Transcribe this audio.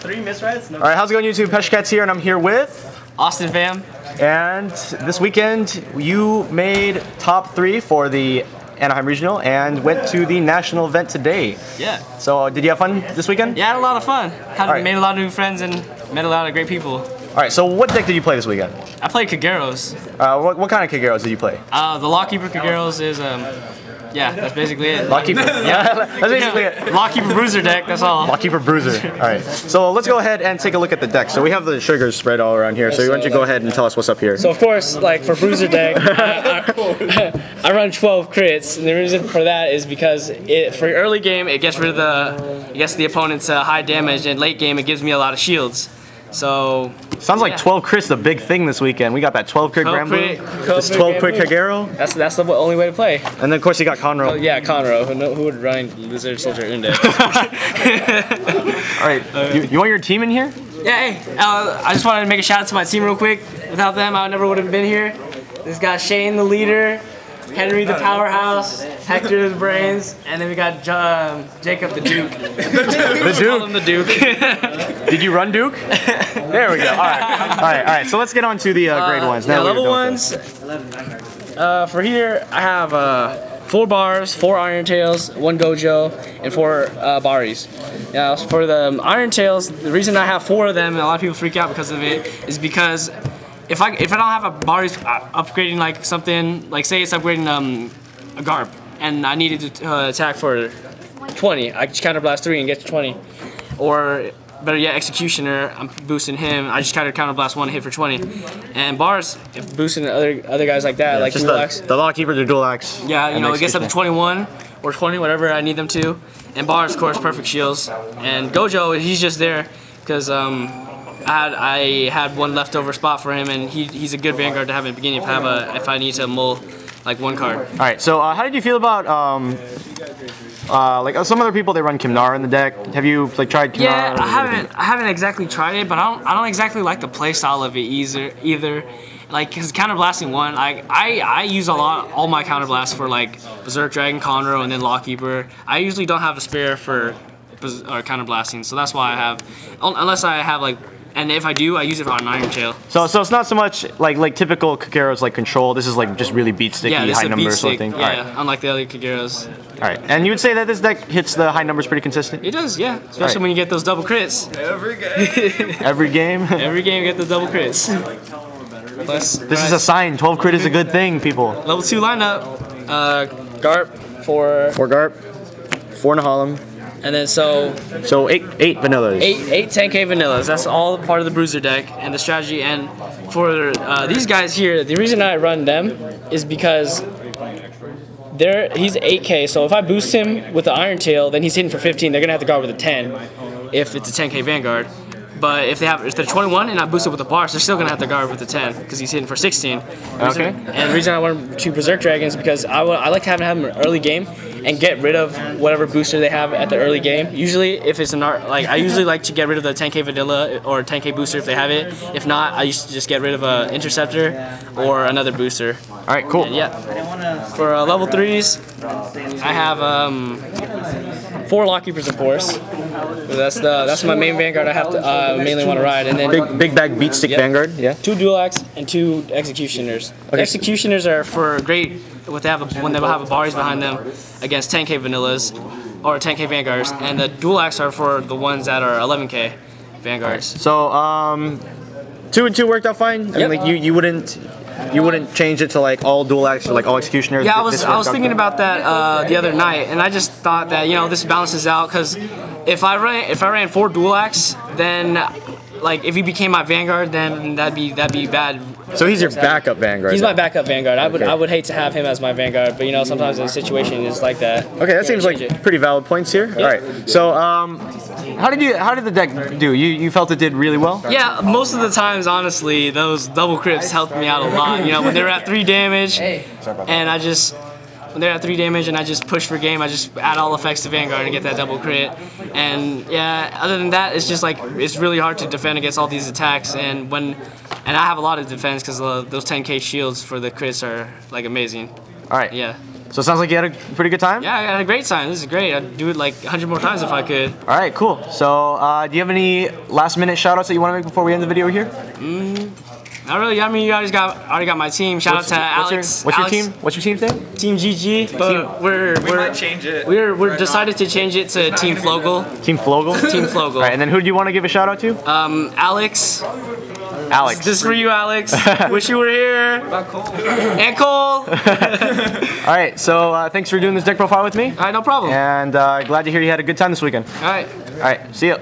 3 misreads? No. All right, how's it going, YouTube? Peshcats here, and I'm here with Austin Pham. And this weekend, you made top 3 for the Anaheim Regional and went to the national event today. Yeah. So, did you have fun this weekend? Yeah, I had a lot of fun. Made a lot of new friends and met a lot of great people. All right, so what deck did you play this weekend? I played Kageros. What kind of Kageros did you play? The Lawkeeper Kageros is, yeah, that's basically it. Lawkeeper. Yeah, that's basically it. Lawkeeper Bruiser deck, that's all. Lawkeeper Bruiser. All right. So let's go ahead and take a look at the deck. So we have the sugars spread all around here. So why don't you go ahead and tell us what's up here? So of course, like for Bruiser deck, I run 12 crits, and the reason for that is because for early game it gets rid of the opponent's high damage, and late game it gives me a lot of shields. So sounds like 12 crits is a big thing this weekend. We got that 12 crit Granblue, this 12 crit Kagero. That's the only way to play. And then of course you got Conroe. Oh, yeah, Conroe. Who would run Lizard Soldier Undead? All right, you want your team in here? Yeah. Hey, I just wanted to make a shout out to my team real quick. Without them, I never would have been here. This guy Shane, the leader. Henry the powerhouse, Hector the brains, and then we got Jacob the Duke. The Duke. Call him the Duke. Did you run Duke? There we go. All right. So let's get on to the grade ones. Now level ones. For here, I have 4 Bahrs, 4 Iron Tails, 1 Gojo, and 4 Barris. Now for the Iron Tails, the reason I have 4 of them, and a lot of people freak out because of it, is because if I don't have a Barri's upgrading like something, like say it's upgrading a Garp, and I needed to attack for 20, I just counterblast 3 and get to 20. Or better yet, Executioner, I'm boosting him, I just counterblast 1 hit for 20. And Bars, if boosting other guys like that, like just Dual-Axe. the Lawkeeper, the Dual-Axe. Yeah, you know, it gets up to 21 or 20, whatever I need them to. And Bars, of course, perfect shields. And Gojo, he's just there because I had 1 leftover spot for him, and he's a good Vanguard to have in the beginning if I need to mull like 1 card. All right. So how did you feel about like some other people, they run Kimnar in the deck? Have you tried Kimnar? Yeah, I haven't exactly tried it, but I don't exactly like the play style of it either. Like, cause counterblasting 1, I use all my counterblasts for like Berserk, Dragon, Conroe, and then Lawkeeper. I usually don't have a spare for counterblasting, so that's why I have, unless I have like. And if I do, I use it on Iron Tail. So it's not so much like typical Kageros like control. This is like just really beat sticky, high numbers sort of thing. Yeah, unlike the other Kageros. All right, and you would say that this deck hits the high numbers pretty consistent? It does, yeah. Especially when you get those double crits. Every game. Every game? Every game you get the double crits. Plus, this is a sign. 12 crit is a good thing, people. Level 2 lineup. Garp for 4 Garp, 4 Nehalem. And then so 8 vanillas. 8 10k vanillas. That's all part of the Bruiser deck and the strategy. And for these guys here, the reason I run them is because he's 8k. So if I boost him with the Iron Tail, then he's hitting for 15. They're gonna have to guard with a 10 if it's a 10k Vanguard. But if they're 21 and I boost it with the Bars, they're still gonna have to guard with the 10 because he's hitting for 16. Okay. And the reason I want to Berserk Dragons is because I like to have them in an early game and get rid of whatever booster they have at the early game. Usually, if it's I usually like to get rid of the 10k Vanilla or 10k booster if they have it. If not, I used to just get rid of an Interceptor or another booster. All right, cool. And yeah. For level 3s, I have 4 Lawkeepers, of course. That's my main Vanguard I have to mainly want to ride. And then big bag beat stick Vanguard. Yeah. 2 Dual-Axe and 2 Executioners. Okay. The Executioners are for great when they have a Barris behind them against 10k Vanillas or 10k Vanguards, and the Dual-Axe are for the ones that are 11k Vanguards. Right. So 2 and 2 worked out fine. I mean, like you wouldn't change it to like all Dual-Axe or like all Executioners? Yeah, I was thinking about that the other night, and I just thought that this balances out because if I ran 4 Dual-Axe, then like if he became my Vanguard, then that'd be bad. So he's your backup Vanguard. He's my backup Vanguard. I would hate to have him as my Vanguard, but sometimes the situation is like that. Okay, that seems like pretty valid points here. All right. So how did the deck do? You felt it did really well? Yeah, most of the times, honestly, those double crits helped me out a lot. When they were at 3 damage, and I just push for game, I just add all effects to Vanguard and get that double crit. And yeah, other than that, it's just like it's really hard to defend against all these attacks. And I have a lot of defense because those 10k shields for the crits are like amazing. All right. Yeah. So it sounds like you had a pretty good time? Yeah, I had a great time. This is great. I'd do it like 100 more times if I could. All right, cool. So do you have any last minute shout outs that you want to make before we end the video here? Not really. I mean, you already got my team. Shout out to Alex. What's your team? What's your team's name? Team GG. But we might change it. We're decided to change it to Team Flogel. Team Flogel? Team Flogel. All right, and then who do you want to give a shout out to? Alex. Alex. This is for you, Alex. Wish you were here. And Cole. All right, so thanks for doing this deck profile with me. All right, no problem. And glad to hear you had a good time this weekend. All right. All right, see ya.